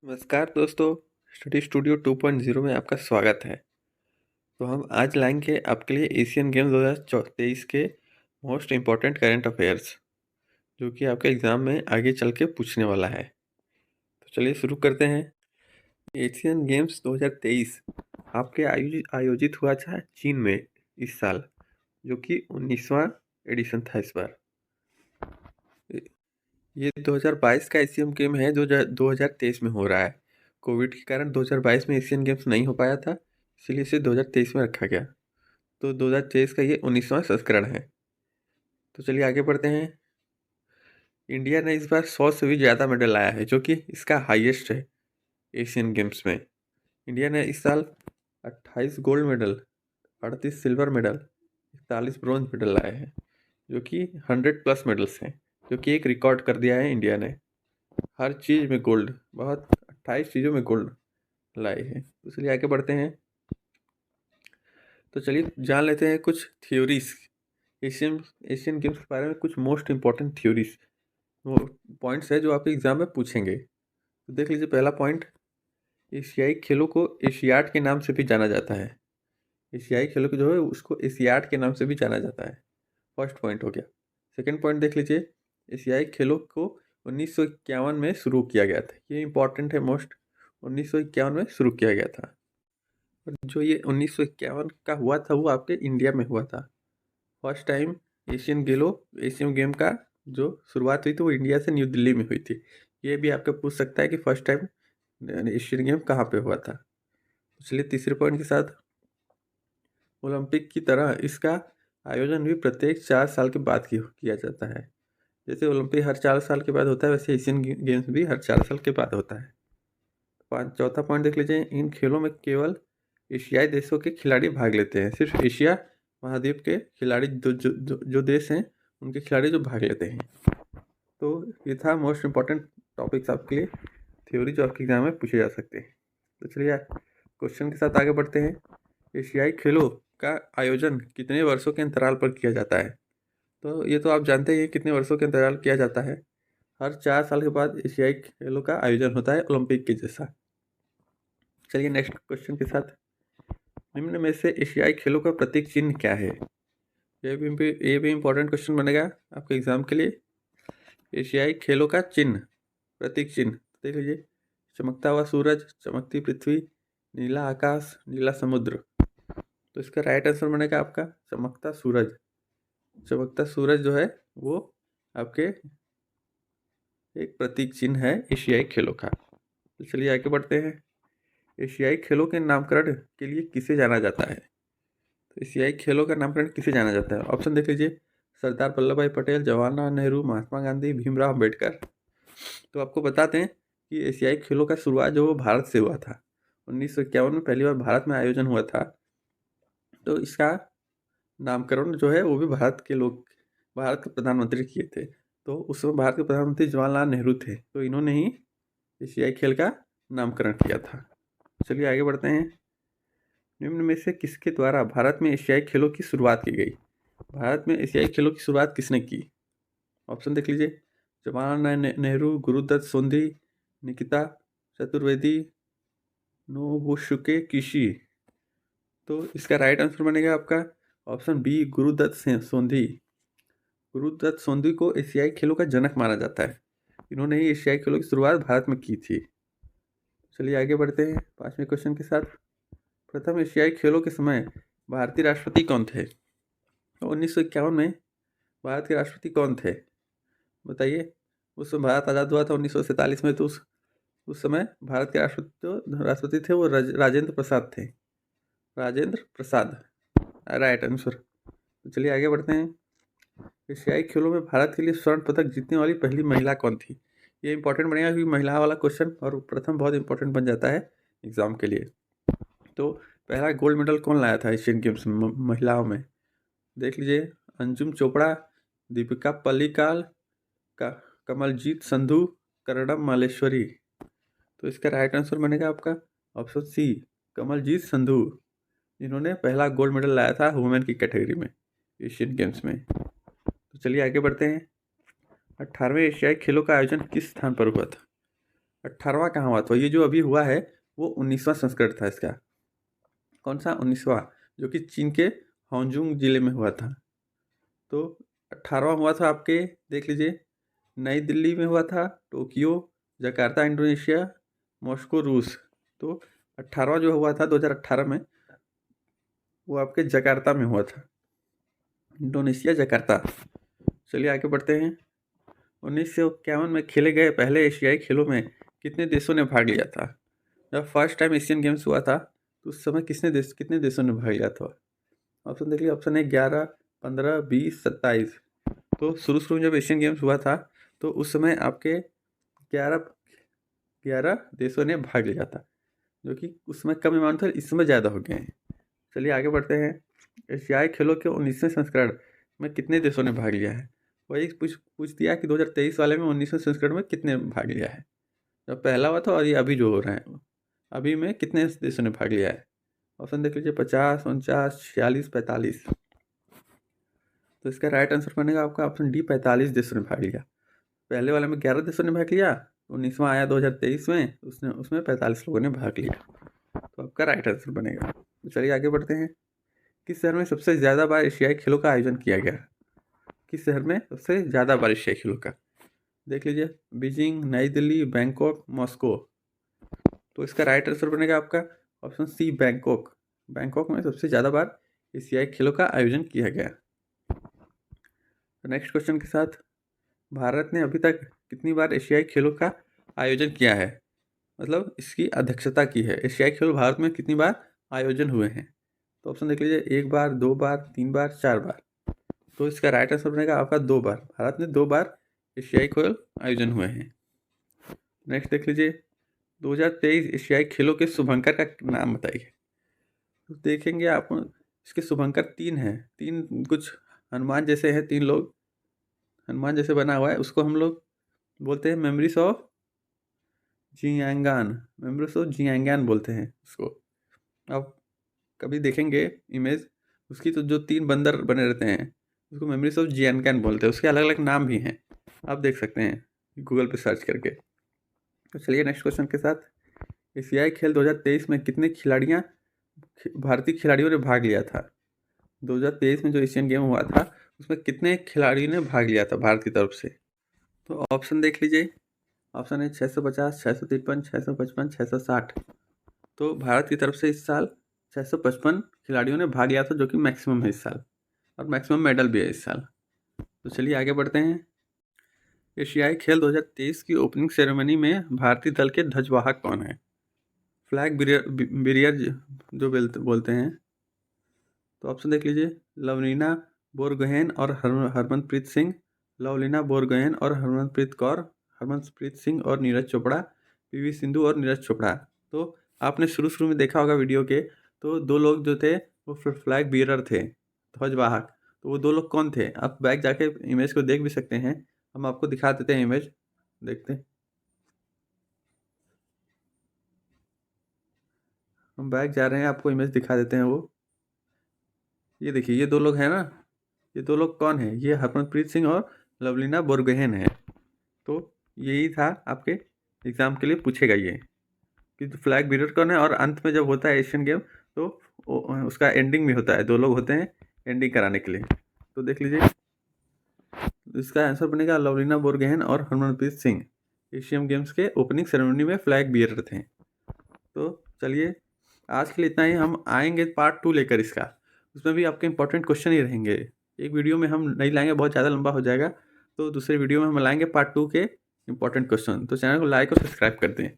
नमस्कार दोस्तों, study studio 2.0 में आपका स्वागत है। तो हम आज लाएंगे आपके लिए एशियन गेम्स 2023 के मोस्ट इम्पॉर्टेंट करंट अफेयर्स, जो कि आपके एग्ज़ाम में आगे चल के पूछने वाला है। तो चलिए शुरू करते हैं। एशियन गेम्स 2023 आपके आयोजित हुआ था चीन में इस साल, जो कि 19वां एडिशन था इस बार। ये 2022 का एशियन गेम है जो 2023 में हो रहा है। कोविड के कारण 2022 में एशियन गेम्स नहीं हो पाया था, इसलिए इसे 2023 में रखा गया। तो 2023 का ये 19वां संस्करण है। तो चलिए आगे बढ़ते हैं। इंडिया ने इस बार 100 से भी ज़्यादा मेडल लाया है, जो कि इसका हाईएस्ट है एशियन गेम्स में। इंडिया ने इस साल 28 gold medal, 38 silver medal, 41 bronze medal लाए हैं, जो कि 100 प्लस मेडल्स हैं, जो कि एक रिकॉर्ड कर दिया है इंडिया ने। हर चीज़ में गोल्ड, बहुत 28 चीज़ों में गोल्ड लाए हैं। तो चलिए आगे बढ़ते हैं। तो चलिए जान लेते हैं कुछ थ्योरीज, एशियन एशियन गेम्स के बारे में कुछ मोस्ट इम्पॉर्टेंट थ्योरीज, वो पॉइंट्स है जो आपके एग्जाम में पूछेंगे। तो देख लीजिए, पहला पॉइंट, एशियाई खेलों को एशियाड के नाम से भी जाना जाता है। एशियाई खेलों को जो है उसको एशियाड के नाम से भी जाना जाता है। फर्स्ट पॉइंट हो गया। सेकंड पॉइंट देख लीजिए, एशियाई खेलों को 1951 में शुरू किया गया था। ये इंपॉर्टेंट है मोस्ट, 1951 में शुरू किया गया था। और जो ये 1951 का हुआ था वो आपके इंडिया में हुआ था। फर्स्ट टाइम एशियन गेम का जो शुरुआत हुई थी वो इंडिया से न्यू दिल्ली में हुई थी। ये भी आपको पूछ सकता है कि फर्स्ट टाइम एशियन गेम कहाँ पे हुआ था। इसलिए तीसरे पॉइंट के साथ, ओलंपिक की तरह इसका आयोजन भी प्रत्येक 4 साल के बाद किया जाता है। जैसे ओलंपिक हर 4 साल के बाद होता है, वैसे एशियन गेम्स भी हर 4 साल के बाद होता है। चौथा पॉइंट देख लीजिए, इन खेलों में केवल एशियाई देशों के खिलाड़ी भाग लेते हैं। सिर्फ एशिया महाद्वीप के खिलाड़ी जो देश हैं उनके खिलाड़ी जो भाग लेते हैं। तो ये था मोस्ट इम्पॉर्टेंट टॉपिक्स आपके लिए, थ्योरी जो आपके एग्जाम में पूछे जा सकते हैं। तो चलिए क्वेश्चन के साथ आगे बढ़ते हैं। एशियाई खेलों का आयोजन कितने वर्षों के अंतराल पर किया जाता है? तो ये तो आप जानते हैं कितने वर्षों के अंतराल किया जाता है। हर 4 साल के बाद एशियाई खेलों का आयोजन होता है, ओलंपिक के जैसा। चलिए नेक्स्ट क्वेश्चन के साथ, निम्न में से एशियाई खेलों का प्रतीक चिन्ह क्या है? ये भी इम्पोर्टेंट क्वेश्चन बनेगा आपके एग्जाम के लिए। एशियाई खेलों का चिन्ह, प्रतीक चिन्ह देख लीजिए, चमकता हुआ सूरज, चमकती पृथ्वी, नीला आकाश, नीला समुद्र। तो इसका राइट आंसर बनेगा आपका चमकता सूरज। चमकता सूरज जो है वो आपके एक प्रतीक चिन्ह है एशियाई खेलों का। तो चलिए आगे बढ़ते हैं। एशियाई खेलों के नामकरण के लिए किसे जाना जाता है? तो एशियाई खेलों का नामकरण किसे जाना जाता है? ऑप्शन देख लीजिए, सरदार वल्लभ भाई पटेल, जवाहरलाल नेहरू, महात्मा गांधी, भीमराव अम्बेडकर। तो आपको बताते हैं कि एशियाई खेलों का शुरुआत जो वो भारत से हुआ था। 1951 में पहली बार भारत में आयोजन हुआ था। तो इसका नामकरण जो है वो भी भारत के प्रधानमंत्री किए थे। तो उस समय भारत के प्रधानमंत्री जवाहरलाल नेहरू थे, तो इन्होंने ही एशियाई खेल का नामकरण किया था। चलिए आगे बढ़ते हैं। निम्न में से किसके द्वारा भारत में एशियाई खेलों की शुरुआत की गई? भारत में एशियाई खेलों की शुरुआत किसने की? ऑप्शन देख लीजिए, जवाहरलाल नेहरू, गुरुदत्त सोंधी, निकिता चतुर्वेदी, नोबुशुके किशी। तो इसका राइट आंसर बनेगा आपका ऑप्शन बी, गुरुदत्त सोंधी। गुरुदत्त सोंधी को एशियाई खेलों का जनक माना जाता है। इन्होंने ही एशियाई खेलों की शुरुआत भारत में की थी। चलिए आगे बढ़ते हैं 5वें क्वेश्चन के साथ। प्रथम एशियाई खेलों के समय भारतीय राष्ट्रपति कौन थे? तो 1951 में भारत के राष्ट्रपति कौन थे बताइए। उस समय भारत आज़ाद हुआ था 1947 में, तो उस समय भारत के राष्ट्रपति थे वो राजेंद्र प्रसाद थे। Rajendra Prasad right answer. तो चलिए आगे बढ़ते हैं। एशियाई खेलों में भारत के लिए स्वर्ण पदक जीतने वाली पहली महिला कौन थी? ये इंपॉर्टेंट बनेगा क्योंकि महिला वाला क्वेश्चन और प्रथम बहुत इंपॉर्टेंट बन जाता है एग्जाम के लिए। तो पहला गोल्ड मेडल कौन लाया था एशियन गेम्स में महिलाओं में? देख लीजिए, अंजुम चोपड़ा, दीपिका पल्लिकाल, कमलजीत संधू, करणम मालेश्वरी। तो इसका राइट आंसर बनेगा आपका ऑप्शन सी, कमलजीत संधू, जिन्होंने पहला गोल्ड मेडल लाया था वुमेन की कैटेगरी में एशियन गेम्स में। तो चलिए आगे बढ़ते हैं। 18वें एशियाई खेलों का आयोजन किस स्थान पर हुआ था? 18वां कहाँ हुआ था? ये जो अभी हुआ है वो 19वां संस्करण था इसका। कौन सा? 19वां, जो कि चीन के हांगजूंग जिले में हुआ था। तो 18वां हुआ था आपके, देख लीजिए, नई दिल्ली में हुआ था, टोक्यो, जकार्ता इंडोनेशिया, मॉस्को रूस। तो 18वां जो हुआ था 2018 में, वो आपके जकार्ता में हुआ था, इंडोनेशिया जकार्ता। चलिए आगे बढ़ते हैं। 1951 में खेले गए पहले एशियाई खेलों में कितने देशों ने भाग लिया था? जब फर्स्ट टाइम एशियन गेम्स हुआ था तो उस समय कितने देशों ने भाग लिया था? ऑप्शन देखिए, ऑप्शन है 11, 15, 20, 27। तो शुरू शुरू में जब एशियन गेम्स हुआ था तो उस समय आपके 11 देशों ने भाग लिया था, जो कि उस समय कम अमाउंट था, इस समय ज़्यादा हो गए हैं। चलिए आगे बढ़ते हैं। एशियाई खेलों के 19वें संस्करण में कितने देशों ने भाग लिया है? वही पूछ दिया कि 2023 वाले में 19वें संस्करण में कितने भाग लिया है। जब पहला हुआ था और ये अभी जो हो रहा है, अभी में कितने देशों ने भाग लिया है? ऑप्शन देख लीजिए, 50, 49, 46, 45। तो इसका राइट आंसर बनेगा आपका ऑप्शन डी, 45 देशों ने भाग लिया। पहले वाले में 11 देशों ने भाग लिया, 19वां आया 2023 में, उसमें 45 लोगों ने भाग लिया। तो आपका राइट आंसर बनेगा। तो चलिए आगे बढ़ते हैं। किस शहर में सबसे ज़्यादा बार एशियाई खेलों का आयोजन किया गया? किस शहर में सबसे ज़्यादा बार एशियाई खेलों का? देख लीजिए, बीजिंग, नई दिल्ली, बैंकॉक, मॉस्को। तो इसका राइट आंसर बनेगा आपका ऑप्शन सी, बैंकॉक। बैंकॉक में सबसे ज़्यादा बार एशियाई खेलों का आयोजन किया गया। तो नेक्स्ट क्वेश्चन के साथ, भारत ने अभी तक कितनी बार एशियाई खेलों का आयोजन किया है, मतलब इसकी अध्यक्षता की है? एशियाई खेल भारत में कितनी बार आयोजन हुए हैं? तो ऑप्शन देख लीजिए, 1 बार, 2 बार, 3 बार, 4 बार। तो इसका राइट आंसर बनेगा आपका 2 बार। भारत में 2 बार एशियाई खेल आयोजन हुए हैं। नेक्स्ट देख लीजिए, 2023 एशियाई खेलों के शुभंकर का नाम बताइए। तो देखेंगे आप, इसके शुभंकर 3 हैं, 3 कुछ हनुमान जैसे हैं, 3 लोग हनुमान जैसे बना हुआ है, उसको हम लोग बोलते हैं मेमोरीज ऑफ जियांगान। मेमोरीज ऑफ जियांगान बोलते हैं उसको। आप कभी देखेंगे इमेज उसकी, तो जो 3 बंदर बने रहते हैं उसको मेमोरीज ऑफ जियांगान बोलते हैं। उसके अलग अलग नाम भी हैं, आप देख सकते हैं गूगल पे सर्च करके। तो चलिए नेक्स्ट क्वेश्चन के साथ, एशियाई खेल 2023 में कितने भारतीय खिलाड़ियों ने भाग लिया था? 2023 में जो एशियन गेम हुआ था उसमें कितने खिलाड़ियों ने भाग लिया था भारत की तरफ से? तो ऑप्शन देख लीजिए, ऑप्शन है 650, 653, 655, 660। तो भारत की तरफ से इस साल 655 खिलाड़ियों ने भाग लिया था, जो कि मैक्सिमम है इस साल, और मैक्सिमम मेडल भी है इस साल। तो चलिए आगे बढ़ते हैं। एशियाई खेल 2023 की ओपनिंग सेरेमनी में भारतीय दल के ध्वजवाहक कौन है? फ्लैग बिरियर जो बोलते हैं। तो ऑप्शन देख लीजिए, लवलीना बोरगोहेन और हरमनप्रीत सिंह, लवलीना बोरगोहेन और हरमनप्रीत कौर, हरमनप्रीत सिंह और नीरज चोपड़ा, पीवी सिंधु और नीरज चोपड़ा। तो आपने शुरू शुरू में देखा होगा वीडियो के, तो 2 लोग जो थे वो फ्लैग बियरर थे, ध्वजवाहक। तो वो 2 लोग कौन थे? आप बैक जाके इमेज को देख भी सकते हैं, हम आपको दिखा देते हैं इमेज, देखते हैं। हम बैक जा रहे हैं, आपको इमेज दिखा देते हैं। वो ये देखिए, ये 2 लोग हैं ना, ये 2 लोग कौन है? ये हरमनप्रीत सिंह और लवलीना बोरगोहेन है। तो यही था आपके एग्जाम के लिए पूछेगा ये, कि फ्लैग बीरर कौन है, और अंत में जब होता है एशियन गेम तो उसका एंडिंग भी होता है, 2 लोग होते हैं एंडिंग कराने के लिए। तो देख लीजिए, इसका आंसर बनेगा लवलीना बोरगोहेन और हरमनप्रीत सिंह, एशियन गेम्स के ओपनिंग सेरेमनी में फ्लैग बीरर थे। तो चलिए आज के लिए इतना ही। हम आएंगे पार्ट 2 लेकर इसका, उसमें भी आपके इंपॉर्टेंट क्वेश्चन ही रहेंगे। एक वीडियो में हम नहीं लाएंगे, बहुत ज़्यादा लंबा हो जाएगा, तो दूसरे वीडियो में हम लाएंगे पार्ट 2 के इंपॉर्टेंट क्वेश्चन। तो चैनल को लाइक और सब्सक्राइब कर दें।